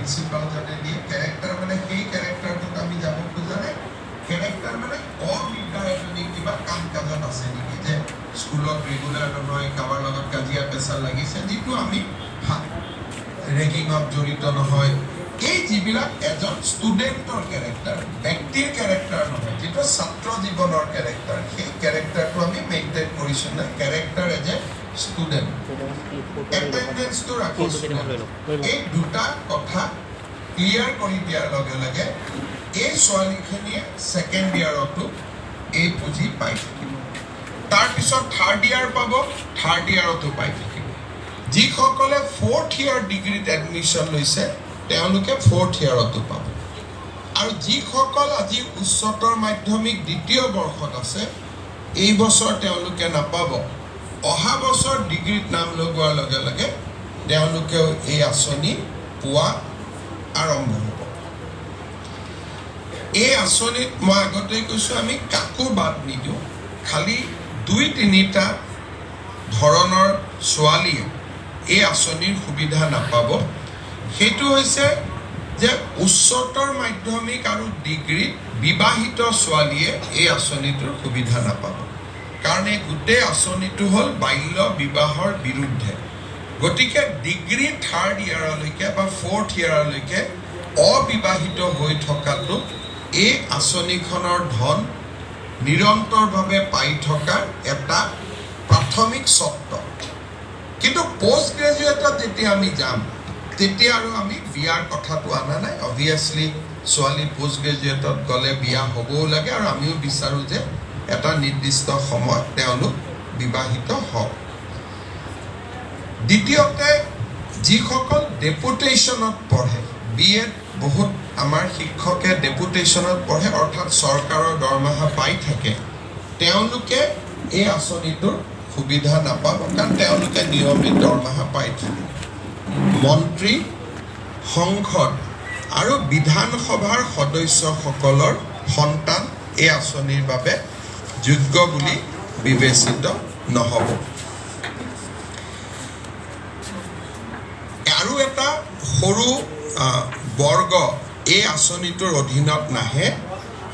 Principal জনে দিয়ে character মানে সেই কেৰেক্টাৰটোত আমি যাব খোজা নাই কেৰেক্টাৰ মানে অবিদ্যায়তনিক কিবা কাম কাজত আছে নেকি যে স্কুলত ৰেগুলাৰ নহয় কাৰোবাৰ লগত কাজিয়া পেচাল লাগিছে যিটো আমি ৰেগিঙত জড়িত নহয় এই যিবিলাক এজন ষ্টুডেণ্টৰ কেৰেক্টাৰ ব্যক্তিৰ কেৰেক্টাৰ নহয় যিটো ছাত্ৰ জীৱনৰ কেৰেক্টাৰ সেই কেৰেক্টাৰটো আমি মেইনটেইন কৰিছোঁ নাই কেৰেক্টাৰ এজ এ ষ্টুডেণ্ট এটেণ্ডেঞ্চটো ৰাখিছোঁ এই দুটা কথা ক্লিয়াৰ কৰি দিয়াৰ লগে লগে এই ছোৱালীখিনিয়ে ছেকেণ্ড ইয়াৰতো এই পুঁজি পাই থাকিব তাৰপিছত থাৰ্ড ইয়াৰ পাব থাৰ্ড ইয়াৰতো পাই থাকিব যিসকলে ফ'ৰ্থ ইয়াৰ ডিগ্ৰীত এডমিশ্যন লৈছে তেওঁলোকে ফ'ৰ্থ ইয়াৰতো পাব আৰু যিসকল আজি উচ্চতৰ মাধ্যমিক দ্বিতীয় বৰ্ষত আছে এই বছৰ তেওঁলোকে নাপাব অহা বছৰ ডিগ্ৰীত নাম লগোৱাৰ লগে লগে তেওঁলোকেও এই আঁচনি পোৱা আৰম্ভ হ'ব এই আঁচনিত মই আগতেই কৈছোঁ আমি কাকো বাদ নিদিওঁ খালি 2-3টা ধৰণৰ ছোৱালীয়ে এই আঁচনিৰ সুবিধা নাপাব সেইটো হৈছে যে উচ্চতৰ মাধ্যমিক আৰু ডিগ্ৰীত বিবাহিত ছোৱালীয়ে এই আঁচনিটোৰ সুবিধা নাপাব কাৰণ এই গোটেই আঁচনিটো হ'ল বাল্য বিবাহৰ বিৰুদ্ধে গতিকে ডিগ্ৰী থাৰ্ড ইয়াৰলৈকে বা ফ'ৰ্থ ইয়াৰলৈকে অবিবাহিত হৈ থকাটো এই আঁচনিখনৰ ধন নিৰন্তৰভাৱে পাই থকাৰ এটা প্ৰাথমিক চৰ্ত কিন্তু পোষ্ট গ্ৰেজুৱেটত যেতিয়া আমি যাম তেতিয়া আৰু আমি বিয়াৰ কথাটো অনা নাই অবভিয়াছলি ছোৱালী পোষ্ট গ্ৰেজুৱেটত গ'লে বিয়া হ'বও লাগে আৰু আমিও বিচাৰোঁ যে এটা নিৰ্দিষ্ট সময়ত তেওঁলোক বিবাহিত হওক দ্বিতীয়তে যিসকল ডেপুটেশ্যনত পঢ়ে বিএড বহুত আমাৰ শিক্ষকে ডেপুটেশ্যনত পঢ়ে অৰ্থাৎ চৰকাৰৰ দৰমহা পাই থাকে তেওঁলোকে এই আঁচনিটোৰ সুবিধা নাপাব কাৰণ তেওঁলোকে নিয়মিত দৰমহা পাই থাকে মন্ত্ৰী সংসদ আৰু বিধানসভাৰ সদস্যসকলৰ সন্তান এই আঁচনিৰ বাবে যোগ্য বুলি বিবেচিত নহ'ব আৰু এটা সৰু বৰ্গ এই আঁচনিটোৰ অধীনত নাহে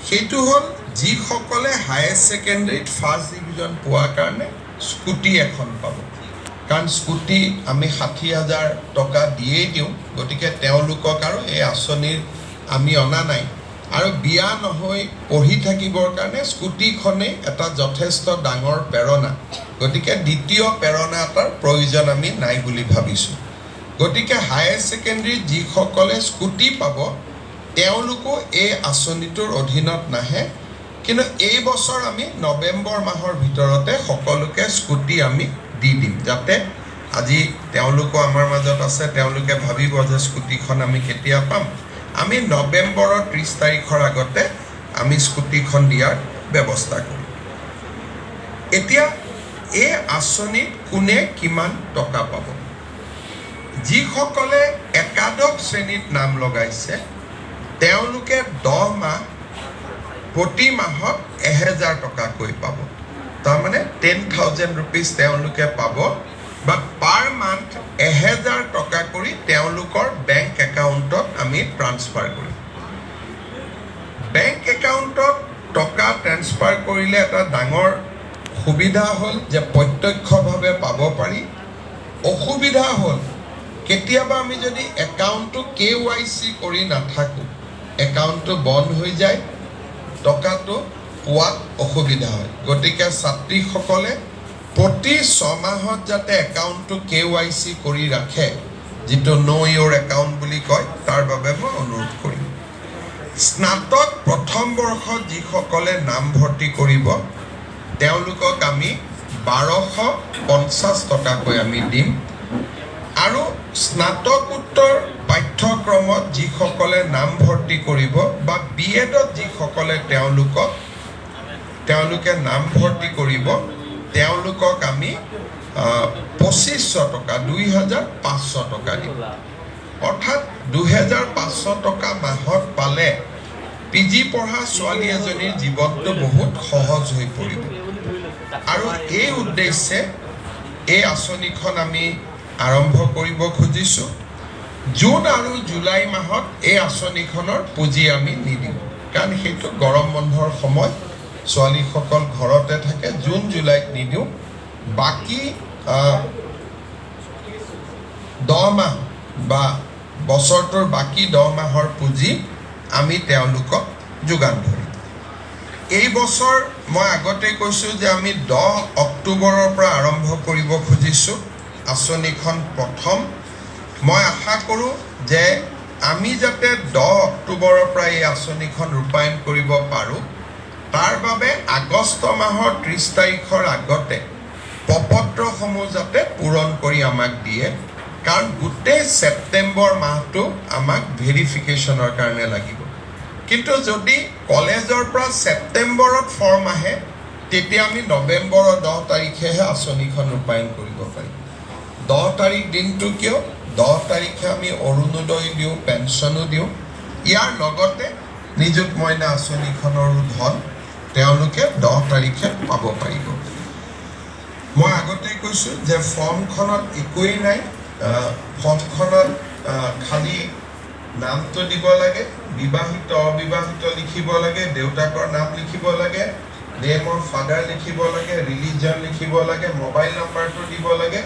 সেইটো হ'ল যিসকলে হায়াৰ ছেকেণ্ডেৰীত ফাৰ্ষ্ট ডিভিজন পোৱাৰ কাৰণে স্কুটি এখন পাব কাৰণ স্কুটি আমি 60,000 টকা দিয়েই দিওঁ গতিকে তেওঁলোকক আৰু এই আঁচনিৰ আমি অনা নাই আৰু বিয়া নহৈ পঢ়ি থাকিবৰ কাৰণে স্কুটিখনেই এটা যথেষ্ট ডাঙৰ প্ৰেৰণা গতিকে দ্বিতীয় প্ৰেৰণা এটাৰ প্ৰয়োজন আমি নাই বুলি ভাবিছোঁ গতিকে হায়াৰ ছেকেণ্ডেৰীত যিসকলে স্কুটি পাব তেওঁলোকো এই আঁচনিটোৰ অধীনত নাহে কিন্তু এই বছৰ আমি নৱেম্বৰ মাহৰ ভিতৰতে সকলোকে স্কুটি আমি দি দিম যাতে আজি তেওঁলোকো আমাৰ মাজত আছে তেওঁলোকে ভাবিব যে স্কুটিখন আমি কেতিয়া পাম আমি নৱেম্বৰৰ 30 তাৰিখৰ আগতে আমি স্কুটিখন দিয়াৰ ব্যৱস্থা কৰিম এতিয়া এই আঁচনিত কোনে কিমান টকা পাব যিসকলে একাদশ শ্ৰেণীত নাম লগাইছে তেওঁলোকে 10 মাহ প্ৰতি মাহত 1000 টকাকৈ পাব তাৰমানে 10,000 rupees তেওঁলোকে পাব বা পাৰ মান্থ 1000 টকা কৰি তেওঁলোকৰ বেংক একাউণ্টত আমি ট্ৰান্সফাৰ কৰিম বেংক একাউণ্টত টকা ট্ৰান্সফাৰ কৰিলে এটা ডাঙৰ সুবিধা হ'ল যে প্ৰত্যক্ষভাৱে পাব পাৰি অসুবিধা হ'ল কেতিয়াবা আমি যদি একাউণ্টটো KYC কৰি নাথাকোঁ একাউণ্টটো বন্ধ হৈ যায় টকাটো পোৱাত অসুবিধা হয় গতিকে ছাত্ৰীসকলে প্ৰতি 6 মাহত যাতে একাউণ্টটো KYC কৰি ৰাখে যিটো নো ইয়ৰ একাউণ্ট বুলি কয় তাৰ বাবে মই অনুৰোধ কৰিম স্নাতক প্ৰথম বৰ্ষত যিসকলে নামভৰ্তি কৰিব তেওঁলোকক আমি 1250 টকাকৈ আমি দিম আৰু স্নাতকোত্তৰ পাঠ্যক্ৰমত যিসকলে নামভৰ্তি কৰিব বা বিএডত যিসকলে তেওঁলোকে নামভৰ্তি কৰিব তেওঁলোকক আমি 2500 টকা 2500 টকা দিম অৰ্থাৎ 2500 টকা মাহত পালে পিজি পঢ়া ছোৱালী এজনীৰ জীৱনটো বহুত সহজ হৈ পৰিব আৰু এই উদ্দেশ্যে এই আঁচনিখন আমি আৰম্ভ কৰিব খুজিছোঁ জুন আৰু জুলাই মাহত এই আঁচনিখনৰ পুঁজি আমি নিদিওঁ, কাৰণ সেইটো গৰম বন্ধৰ সময়, ছোৱালীসকল ঘৰতে থাকে। জুন জুলাইত নিদিওঁ। বাকী 10 মাহ বা বছৰটোৰ বাকী 10 মাহৰ পুঁজি আমি তেওঁলোকক যোগান ধৰিম। এই বছৰ মই আগতে কৈছোঁ যে আমি 10 অক্টোবৰৰ পৰা আৰম্ভ কৰিব খুজিছোঁ আঁচনিখন প্ৰথম। মই আশা কৰোঁ যে আমি যাতে 10 অক্টোবৰৰ পৰা এই আঁচনিখন ৰূপায়ণ কৰিব পাৰোঁ, তাৰ বাবে আগষ্ট মাহৰ 30 তাৰিখৰ আগতে প্ৰপত্ৰসমূহ যাতে পূৰণ কৰি আমাক দিয়ে, কাৰণ গোটেই ছেপ্টেম্বৰ মাহটো আমাক ভেৰিফিকেশ্যনৰ কাৰণে লাগিব। কিন্তু যদি কলেজৰ পৰা ছেপ্টেম্বৰত ফৰ্ম আহে, তেতিয়া আমি নৱেম্বৰৰ 10 তাৰিখেহে আঁচনিখন ৰূপায়ণ কৰিব পাৰিম। 10 তাৰিখ দিনটো কিয়? 10 তাৰিখে আমি অৰুণোদয় দিওঁ, পেঞ্চনো দিওঁ। ইয়াৰ লগতে নিযুত মইনা আঁচনিখনৰো ধন তেওঁলোকে 10 তাৰিখে পাব পাৰিব। মই আগতেই কৈছোঁ যে ফৰ্মখনত একোৱেই নাই। ফৰ্মখনত খালী নামটো দিব লাগে, বিবাহিত অবিবাহিত লিখিব লাগে, দেউতাকৰ নাম লিখিব লাগে, নেম অফ ফাদাৰ লিখিব লাগে, ৰিলিজন লিখিব লাগে, মোবাইল নম্বৰটো দিব লাগে,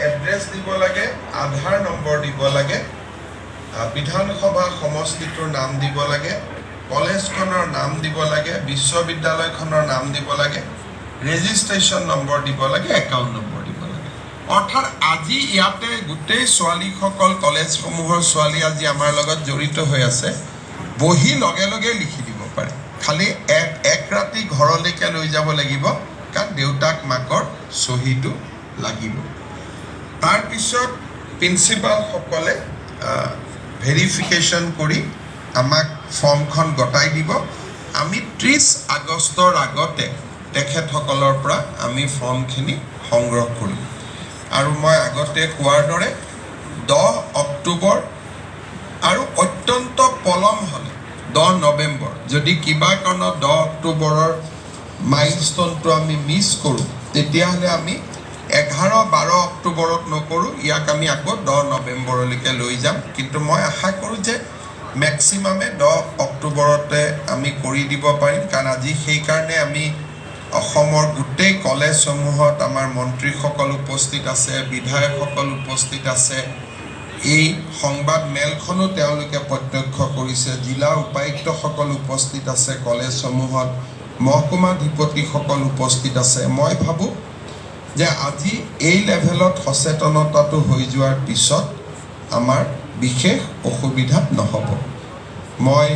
এড্ৰেছ দিব লাগে, আধাৰ নম্বৰ দিব লাগে, বিধানসভা সমষ্টিটোৰ নাম দিব লাগে, কলেজখনৰ নাম দিব লাগে, বিশ্ববিদ্যালয়খনৰ নাম দিব লাগে, ৰেজিষ্ট্ৰেশ্যন নম্বৰ দিব লাগে, একাউণ্ট নম্বৰ দিব লাগে। অৰ্থাৎ আজি ইয়াতে গোটেই ছোৱালীসকল, কলেজসমূহৰ ছোৱালী আজি আমাৰ লগত জড়িত হৈ আছে, বহি লগে লগে লিখি দিব পাৰে। খালি এক ৰাতি ঘৰলৈকে লৈ যাব লাগিব, কাৰণ দেউতাক মাকৰ চহীটো লাগিব। তাৰপিছত প্ৰিন্সিপালসকলে ভেৰিফিকেশ্যন কৰি আমাক ফৰ্মখন গতাই দিব। আমি 30 আগষ্টৰ আগতে তেখেতসকলৰ পৰা আমি ফৰ্মখিনি সংগ্ৰহ কৰিম। আৰু মই আগতে কোৱাৰ দৰে 10 অক্টোবৰ আৰু অত্যন্ত পলম হ'লে 10 নৱেম্বৰ, যদি কিবা কাৰণত 10 অক্টোবৰৰ মাইলষ্টনটো আমি মিছ কৰোঁ, তেতিয়াহ'লে আমি 11-12 অক্টোবৰত নকৰোঁ, ইয়াক আমি আকৌ 10 নৱেম্বৰলৈকে লৈ যাম। কিন্তু মই আশা কৰোঁ যে মেক্সিমামে 10 অক্টোবৰতে আমি কৰি দিব পাৰিম, কাৰণ আজি সেইকাৰণে আমি অসমৰ গোটেই কলেজসমূহত আমাৰ মন্ত্ৰীসকল উপস্থিত আছে, বিধায়কসকল উপস্থিত আছে। এই সংবাদ মেলখনো তেওঁলোকে প্ৰত্যক্ষ কৰিছে। জিলা উপায়ুক্তসকল উপস্থিত আছে কলেজসমূহত, মহকুমাধিপতিসকল উপস্থিত আছে। মই ভাবোঁ যে আজি এই লেভেলত সচেতনতাটো হৈ যোৱাৰ পিছত আমাৰ বিশেষ অসুবিধা নহ'ব। মই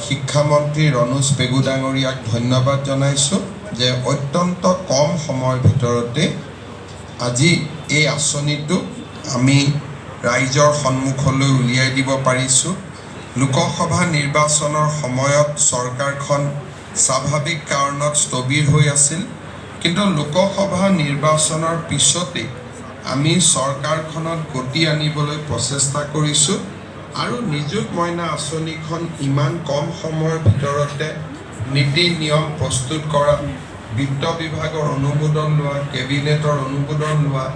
শিক্ষামন্ত্ৰী ৰণোজ পেগু ডাঙৰীয়াক ধন্যবাদ জনাইছোঁ যে অত্যন্ত কম সময়ৰ ভিতৰতে আজি এই আঁচনিটো আমি ৰাইজৰ সন্মুখলৈ উলিয়াই দিব পাৰিছোঁ। লোকসভা নিৰ্বাচনৰ সময়ত চৰকাৰখন স্বাভাৱিক কাৰণত স্থবিৰ হৈ আছিল, কিন্তু লোকসভা নিৰ্বাচনৰ পিছতে আমি চৰকাৰখনত গতি আনিবলৈ প্ৰচেষ্টা কৰিছোঁ। আৰু নিযুত মইনা আঁচনিখন ইমান কম সময়ৰ ভিতৰতে নীতি নিয়ম প্ৰস্তুত কৰা, বিত্ত বিভাগৰ অনুমোদন লোৱা, কেবিনেটৰ অনুমোদন লোৱা,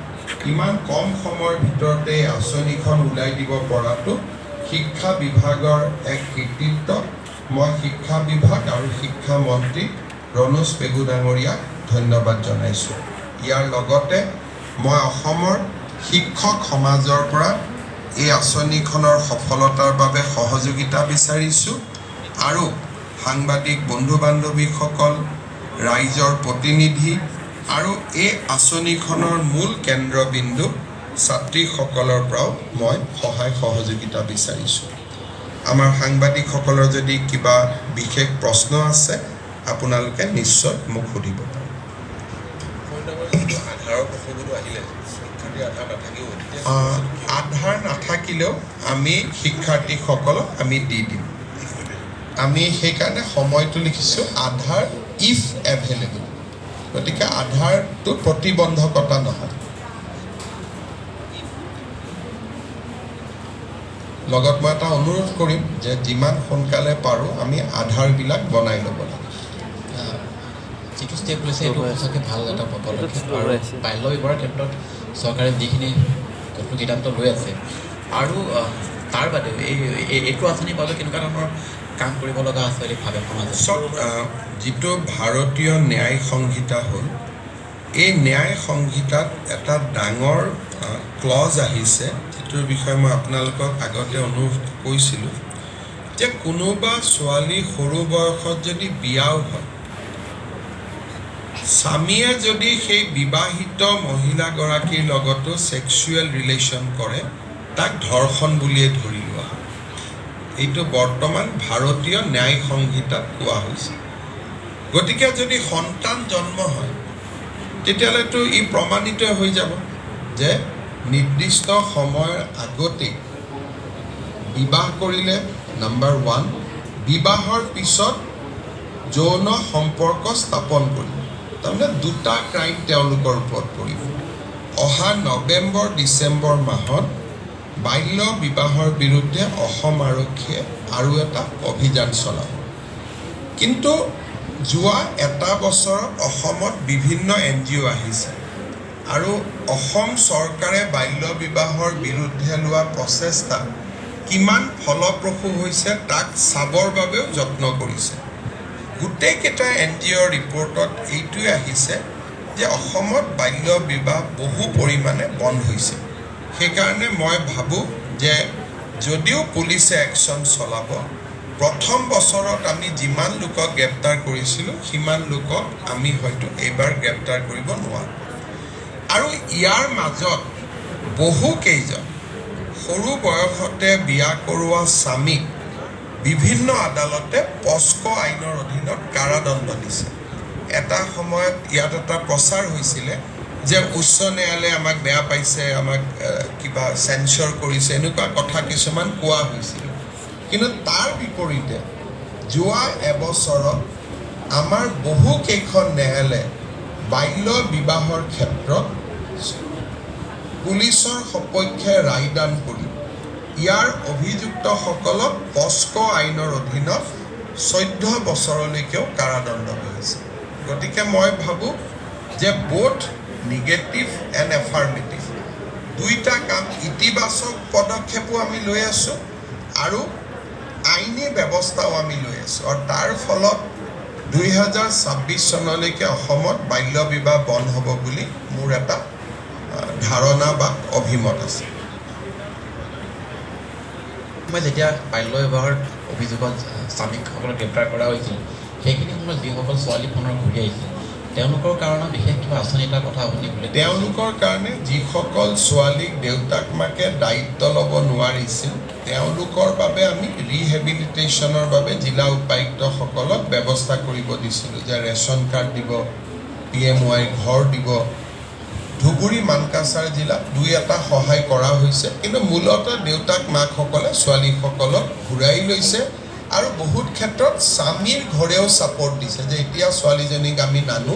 ইমান কম সময়ৰ ভিতৰতে এই আঁচনিখন ওলাই দিব পৰাটো শিক্ষা বিভাগৰ এক কৃতিত্ব। মই শিক্ষা বিভাগ আৰু শিক্ষামন্ত্ৰী ৰণোজ পেগু ডাঙৰীয়াক ধন্যবাদ জনাইছোঁ। ইয়াৰ লগতে মই অসমৰ শিক্ষক সমাজৰ পৰা এই আঁচনিখনৰ সফলতাৰ বাবে সহযোগিতা বিচাৰিছোঁ। আৰু সাংবাদিক বন্ধু বান্ধৱীসকল, ৰাইজৰ প্ৰতিনিধি আৰু এই আঁচনিখনৰ মূল কেন্দ্ৰবিন্দু ছাত্ৰীসকলৰ পৰাও মই সহায় সহযোগিতা বিচাৰিছোঁ। আমাৰ সাংবাদিকসকলৰ যদি কিবা বিশেষ প্ৰশ্ন আছে আপোনালোকে নিশ্চয় মোক সুধিব পাৰে। আধাৰ নাথাকিলেও আমি শিক্ষাৰ্থীসকলক আমি দি দিম। আমি সেইকাৰণে সময়টো লিখিছোঁ আধাৰ ইফ এভেইলেবল, গতিকে আধাৰটো প্ৰতিবন্ধকতা নহয়। লগত মই এটা অনুৰোধ কৰিম যে যিমান সোনকালে পাৰোঁ আমি আধাৰবিলাক বনাই ল'ব লাগে। যিটো ষ্টেপ লৈছে এইটো সঁচাকৈ ভাল এটা পদক্ষেপ। আৰু বাল্য বিবাহৰ ক্ষেত্ৰত চৰকাৰে যিখিনি কঠোৰ সিদ্ধান্ত লৈ আছে, আৰু তাৰ বাদেও এইটো আঁচনিৰ বাবে কেনেকুৱা ধৰণৰ কাম কৰিব লগা আছে বুলি ভাবে সমাজে? যিটো ভাৰতীয় ন্যায় সংহিতা হ'ল, এই ন্যায় সংহিতাত এটা ডাঙৰ ক্লজ আহিছে, যিটোৰ বিষয়ে মই আপোনালোকক আগতে অনুৰোধ কৰিছিলোঁ যে কোনোবা ছোৱালী সৰু বয়সত যদি বিয়াও হয়, স্বামীয়ে যদি সেই বিবাহিত মহিলাগৰাকীৰ লগতো ছেক্সুৱেল ৰিলেশ্যন কৰে, তাক ধৰ্ষণ বুলিয়ে ধৰি লোৱা হয়। এইটো বৰ্তমান ভাৰতীয় ন্যায় সংহিতাত কোৱা হৈছে। গতিকে যদি সন্তান জন্ম হয়, তেতিয়াহ'লেতো ই প্ৰমাণিত হৈ যাব যে নিৰ্দিষ্ট সময়ৰ আগতেই বিবাহ কৰিলে, নাম্বাৰ 1, বিবাহৰ পিছত যৌন সম্পৰ্ক স্থাপন কৰিব, তাৰমানে দুটা ক্ৰাইম তেওঁলোকৰ ওপৰত পৰিব। অহা নৱেম্বৰ ডিচেম্বৰ মাহত বাল্য বিবাহৰ বিৰুদ্ধে অসম আৰক্ষীয়ে আৰু এটা অভিযান চলাব। কিন্তু যোৱা এটা বছৰত অসমত বিভিন্ন NGO আহিছে আৰু অসম চৰকাৰে বাল্য বিবাহৰ বিৰুদ্ধে লোৱা প্ৰচেষ্টা কিমান ফলপ্ৰসূ হৈছে তাক চাবৰ বাবেও যত্ন কৰিছে। গোটেইকেইটা NGOৰ ৰিপৰ্টত এইটোৱে আহিছে যে অসমত বাল্য বিবাহ বহু পৰিমাণে বন্ধ হৈছে। সেইকাৰণে মই ভাবোঁ যে যদিও পুলিচে একশ্যন চলাব, প্ৰথম বছৰত আমি যিমান লোকক গ্ৰেপ্তাৰ কৰিছিলোঁ সিমান লোকক আমি হয়তো এইবাৰ গ্ৰেপ্তাৰ কৰিব নোৱাৰোঁ। আৰু ইয়াৰ মাজত বহুকেইজন সৰু বয়সতে বিয়া কৰোৱা স্বামীক বিভিন্ন আদালতে পস্কো আইনৰ অধীনত কাৰাদণ্ড দিছে। এটা সময়ত ইয়াত এটা প্ৰচাৰ হৈছিলে যে উচ্চ ন্যায়ালয়ে আমাক বেয়া পাইছে, আমাক কিবা চেঞ্চৰ কৰিছে, এনেকুৱা কথা কিছুমান কোৱা হৈছিল। কিন্তু তাৰ বিপৰীতে যোৱা এবছৰত আমাৰ বহুকেইখন ন্যায়ালয়ে বাল্য বিবাহৰ ক্ষেত্ৰত পুলিচৰ সপক্ষে ৰায়দান কৰি ইয়াৰ অভিযুক্তসকলক পস্কো আইনৰ অধীনত 14 বছৰলৈকেও কাৰাদণ্ড বিহিছে। গতিকে মই ভাবোঁ যে বোথ নিগেটিভ এণ্ড এফাৰ্মেটিভ দুইটা কাম, ইতিবাচক পদক্ষেপো আমি লৈ আছোঁ আৰু আইনী ব্যৱস্থাও আমি লৈ আছোঁ। আৰু তাৰ ফলত 2026 চনলৈকে অসমত বাল্য বিবাহ বন্ধ হ'ব বুলি মোৰ এটা ধাৰণা বা অভিমত আছে। মই যেতিয়া বাল্য বিবাহৰ অভিযোগত স্বামীসকলক গ্ৰেপ্তাৰ কৰা হৈছিল, সেইখিনি সময়ত যিসকল ছোৱালী পুনৰ ঘূৰি আহিছিল, তেওঁলোকৰ কাৰণে বিশেষ কিবা আঁচনি এটাৰ কথা আপুনি ক'লে? তেওঁলোকৰ কাৰণে যিসকল ছোৱালীক দেউতাক মাকে দায়িত্ব ল'ব নোৱাৰিছিল, তেওঁলোকৰ বাবে আমি ৰিহেবিলিটেশ্যনৰ বাবে জিলা উপায়ুক্তসকলক ব্যৱস্থা কৰিব দিছিলোঁ যে ৰেচন কাৰ্ড দিব, PMY ঘৰ দিব। ধুবুৰী মানকাছাৰ জিলাত 2-এটা সহায় কৰা হৈছে, কিন্তু মূলতঃ দেউতাক মাকসকলে ছোৱালীসকলক ঘূৰাই লৈছে আৰু বহুত ক্ষেত্ৰত স্বামীৰ ঘৰেও ছাপৰ্ট দিছে যে এতিয়া ছোৱালীজনীক আমি নানো,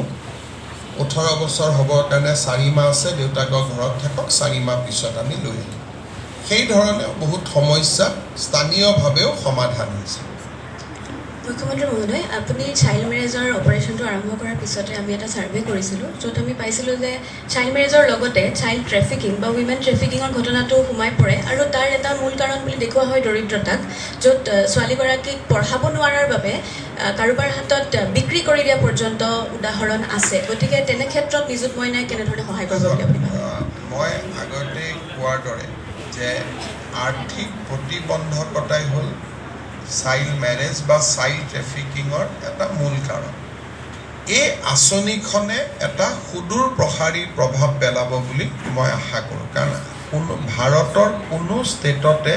18 বছৰ হ'বৰ কাৰণে 4 মাহ আছে, দেউতাকৰ ঘৰত থাকক, 4 মাহ পিছত আমি লৈ আহিম। সেই ধৰণে বহুত সমস্যা স্থানীয়ভাৱেও সমাধান হৈছে। মুখ্যমন্ত্ৰী মহোদয়, আপুনি চাইল্ড মেৰেজৰ অপাৰেশ্যনটো আৰম্ভ কৰাৰ পিছতে আমি এটা ছাৰ্ভে কৰিছিলোঁ, য'ত আমি পাইছিলোঁ যে চাইল্ড মেৰেজৰ লগতে চাইল্ড ট্ৰেফিকিং বা উইমেন ট্ৰেফিকিঙৰ ঘটনাটো সোমাই পৰে আৰু তাৰ এটা মূল কাৰণ বুলি দেখুওৱা হয় দৰিদ্ৰতাক, য'ত ছোৱালীগৰাকীক পঢ়াব নোৱাৰাৰ বাবে কাৰোবাৰ হাতত বিক্ৰী কৰি দিয়া পৰ্যন্ত উদাহৰণ আছে। গতিকে তেনে ক্ষেত্ৰত নিযুত মইনাই কেনেধৰণে সহায় কৰিব বুলি আপুনি ভাবে? মই আগতে কোৱাৰ দৰে যে আৰ্থিক প্ৰতিবন্ধকতাই হ'ল চাইল্ড মেৰেজ বা চাইল্ড ট্ৰেফিকিঙৰ এটা মূল কাৰণ। এই আঁচনিখনে এটা সুদূৰ প্ৰসাৰী প্ৰভাৱ পেলাব বুলি মই আশা কৰোঁ, কাৰণ ভাৰতৰ কোনো ষ্টেটতে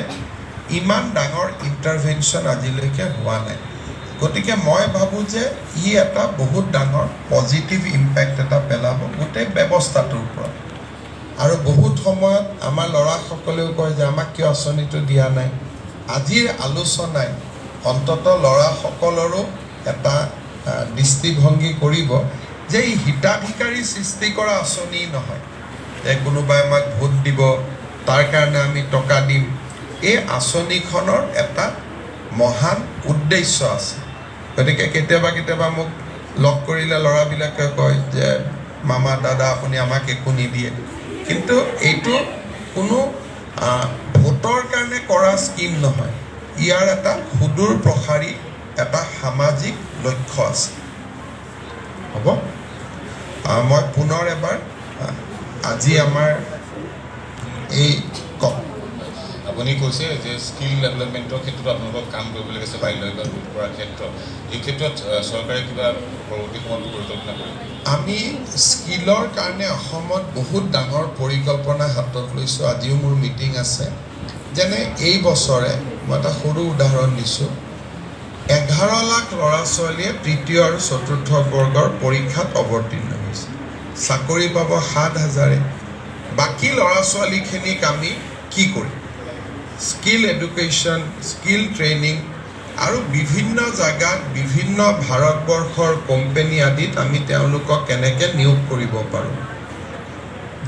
ইমান ডাঙৰ ইণ্টাৰভেনশ্যন আজিলৈকে হোৱা নাই। গতিকে মই ভাবোঁ যে ই এটা বহুত ডাঙৰ পজিটিভ ইম্পেক্ট এটা পেলাব গোটেই ব্যৱস্থাটোৰ ওপৰত। আৰু বহুত সময়ত আমাৰ ল'ৰাসকলেও কয় যে আমাক কিয় আঁচনিটো দিয়া নাই। আজিৰ আলোচনাই অন্ততঃ ল'ৰাসকলৰো এটা দৃষ্টিভংগী কৰিব যে ই হিতাধিকাৰী সৃষ্টি কৰা আঁচনি নহয় যে কোনোবাই আমাক ভোট দিব তাৰ কাৰণে আমি টকা দিম। এই আঁচনিখনৰ এটা মহান উদ্দেশ্য আছে। গতিকে কেতিয়াবা মোক লগ কৰিলে ল'ৰাবিলাকে কয় যে মামা দাদা আপুনি আমাক একো নিদিয়ে, কিন্তু এইটো কোনো ভোটৰ কাৰণে কৰা স্কিম নহয়, ইয়াৰ এটা সুদূৰ প্ৰসাৰী এটা সামাজিক লক্ষ্য আছে। হ'ব, মই পুনৰ এবাৰ আজি আমাৰ এই আপুনি কৈছে যে স্কিল ডেভেলপমেণ্টৰ ক্ষেত্ৰত আপোনালোকক কাম কৰিবলৈ কৈছে বাল্য বিবাহ ৰোধ কৰাৰ ক্ষেত্ৰত, এই ক্ষেত্ৰত চৰকাৰে কিবা পৰৱৰ্তী সময়ত পৰিকল্পনা কৰিব? আমি স্কিলৰ কাৰণে অসমত বহুত ডাঙৰ পৰিকল্পনা হাতত লৈছোঁ। আজিও মোৰ মিটিং আছে। যেনে এই বছৰে মই এটা সৰু উদাহৰণ দিছোঁ, 11 লাখ ল'ৰা ছোৱালীয়ে তৃতীয় আৰু চতুৰ্থ বৰ্গৰ পৰীক্ষাত অৱতীৰ্ণ হৈছে, চাকৰি পাব 7,000। বাকী ল'ৰা ছোৱালীখিনিক আমি কি কৰিম? স্কিল এডুকেশ্যন, স্কিল ট্ৰেইনিং আৰু বিভিন্ন জাগাত বিভিন্ন ভাৰতবৰ্ষৰ কোম্পানী আদিত আমি তেওঁলোকক কেনেকৈ নিয়োগ কৰিব পাৰোঁ।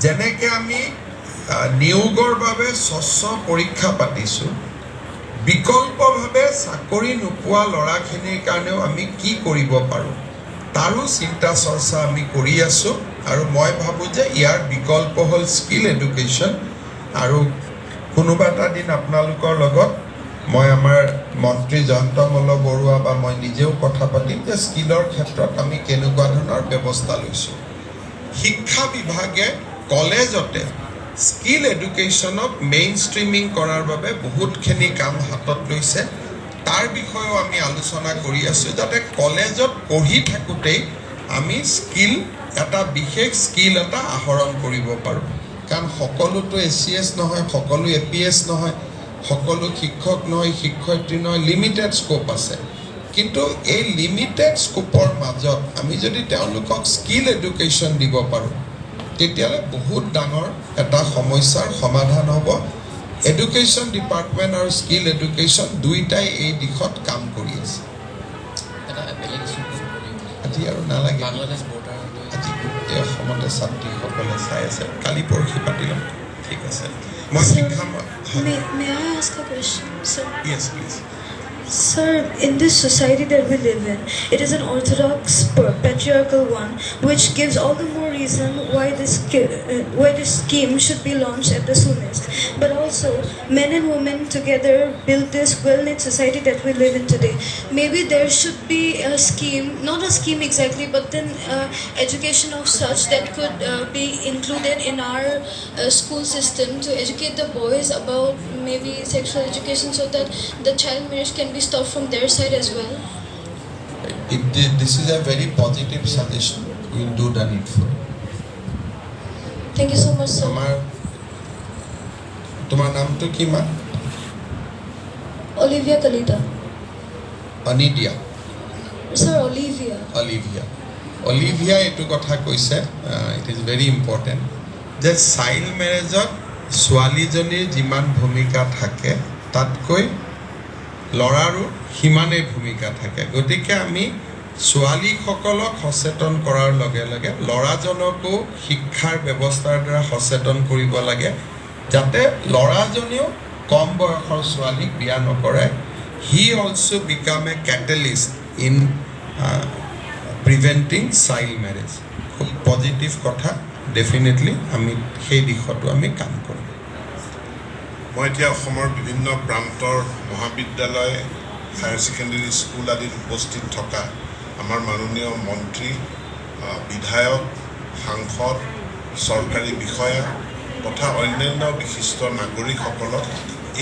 যেনেকৈ আমি নিয়োগৰ বাবে স্বচ্ছ পৰীক্ষা পাতিছোঁ, বিকল্পভাৱে চাকৰি নোপোৱা ল'ৰাখিনিৰ কাৰণেও আমি কি কৰিব পাৰোঁ তাৰো চিন্তা চৰ্চা আমি কৰি আছোঁ। আৰু মই ভাবোঁ যে ইয়াৰ বিকল্প হ'ল স্কিল এডুকেশ্যন। আৰু কোনোবা এটা দিন আপোনালোকৰ লগত মই আমাৰ মন্ত্ৰী জয়ন্ত মল্ল বৰুৱা বা মই নিজেও কথা পাতিম যে স্কিলৰ ক্ষেত্ৰত আমি কেনেকুৱা ধৰণৰ ব্যৱস্থা লৈছোঁ। শিক্ষা বিভাগে কলেজতে স্কিল এডুকেশ্যনক মেইন ষ্ট্ৰীমিং কৰাৰ বাবে বহুতখিনি কাম হাতত লৈছে। তাৰ বিষয়েও আমি আলোচনা কৰি আছোঁ যাতে কলেজত পঢ়ি থাকোঁতেই আমি স্কিল এটা বিশেষ স্কিল এটা আহৰণ কৰিব পাৰোঁ। কাৰণ সকলোতো ACS নহয়, সকলো APS নহয়, সকলো শিক্ষক নহয়, শিক্ষয়িত্ৰী নহয়, লিমিটেড স্কোপ আছে। কিন্তু এই লিমিটেড স্কোপৰ মাজত আমি যদি তেওঁলোকক স্কিল এডুকেশ্যন দিব পাৰোঁ তেতিয়াহ'লে বহুত ডাঙৰ এটা সমস্যাৰ সমাধান হ'ব। এডুকেশ্যন ডিপাৰ্টমেণ্ট আৰু স্কিল এডুকেশ্যন দুইটাই এই দিশত কাম কৰি আছে। এটা বেলেগ ইছ্যু আজি আৰু নালাগে, বাংলাদেশ বৰ্ডাৰ আজি গোটেই অসমতে ছাত্ৰীসকলে চাই আছে, কালি পৰহি পাতি ল'ম। ঠিক আছে, মই Sir, শিক্ষা may I ask a question, sir? Yes, please. Sir, in this society that we live in, it is an orthodox patriarchal one, which gives all the more reason why this scheme should be launched at the soonest. But also, men and women together build this well-knit society that we live in today. Maybe there should be a scheme, not a scheme exactly, but then education of such that could be included in our school system to educate the boys about maybe sexual education so that the child marriage can be stopped from their side as well. This is a very positive suggestion. We will do the needful. Thank you so much, sir. তোমাৰ নামটো কি মা? Olivia Kalita. অনিডিয়া? Sir, Olivia. Olivia এইটো কথা কৈছে, it is very important যে child মেৰেজত ছোৱালীজনীৰ যিমান ভূমিকা থাকে তাতকৈ ল'ৰাৰো সিমানেই ভূমিকা থাকে। গতিকে আমি ছোৱালীসকলক সচেতন কৰাৰ লগে লগে ল'ৰাজনকো শিক্ষাৰ ব্যৱস্থাৰ দ্বাৰা সচেতন কৰিব লাগে যাতে ল'ৰাজনেও কম বয়সৰ ছোৱালীক বিয়া নকৰে। He also' become a catalyst in preventing child marriage. খুব পজিটিভ কথা, ডেফিনেটলি আমি সেই দিশতো আমি কাম কৰিম। মই এতিয়া অসমৰ বিভিন্ন প্ৰান্তৰ মহাবিদ্যালয়, হায়াৰ ছেকেণ্ডেৰী স্কুল আদিত উপস্থিত থকা আমাৰ মাননীয় মন্ত্ৰী, বিধায়ক, সাংসদ, চৰকাৰী বিষয়া তথা অন্যান্য বিশিষ্ট নাগৰিকসকলক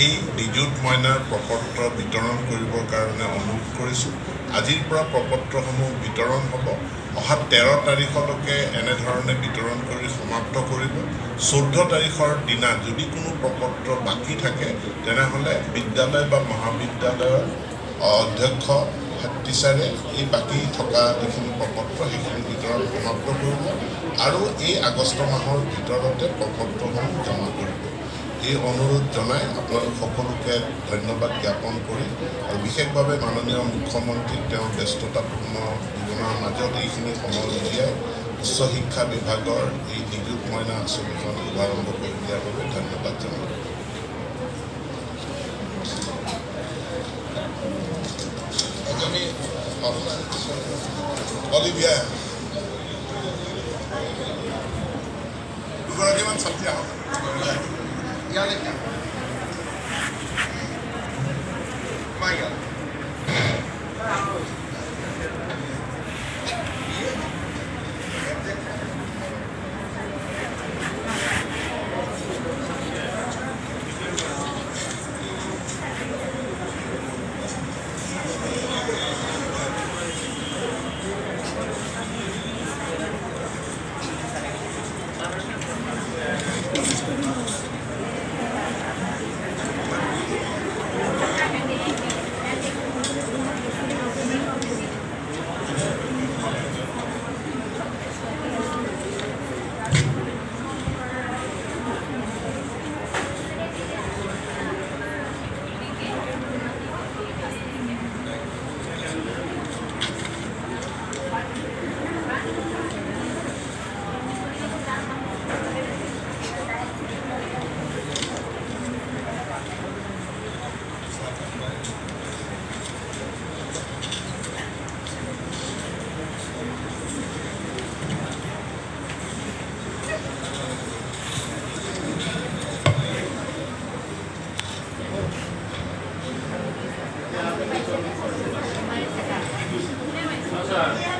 এই নিযুত মইনাৰ প্ৰপত্ৰ বিতৰণ কৰিবৰ কাৰণে অনুৰোধ কৰিছোঁ। আজিৰ পৰা প্ৰপত্ৰসমূহ বিতৰণ হ'ব। অহা 13 তাৰিখলৈকে এনেধৰণে বিতৰণ কৰি সমাপ্ত কৰিব। 14 তাৰিখৰ দিনা যদি কোনো প্ৰপত্ৰ বাকী থাকে তেনেহ'লে বিদ্যালয় বা মহাবিদ্যালয়ৰ অধ্যক্ষ টিচাৰে এই বাকী থকা যিখিনি প্ৰপত্ৰ সেইখিনি বিতৰণ সমাপ্ত কৰিব আৰু এই আগষ্ট মাহৰ ভিতৰতে প্ৰপত্ৰসমূহ জমা কৰিব। এই অনুৰোধ জনাই আপোনালোক সকলোকে ধন্যবাদ জ্ঞাপন কৰি আৰু বিশেষভাৱে মাননীয় মুখ্যমন্ত্ৰীক তেওঁৰ ব্যস্ততাপূৰ্ণ জীৱনৰ মাজত এইখিনি সময় উলিয়াই উচ্চ শিক্ষা বিভাগৰ এই নিযুত মইনা আঁচনিখন শুভাৰম্ভ কৰি দিয়াৰ বাবে ধন্যবাদ জনালোঁ। অলিভিয়া দুগৰাকীমান ছাত্ৰী আহক ইয়ালৈ। Smile. Sir.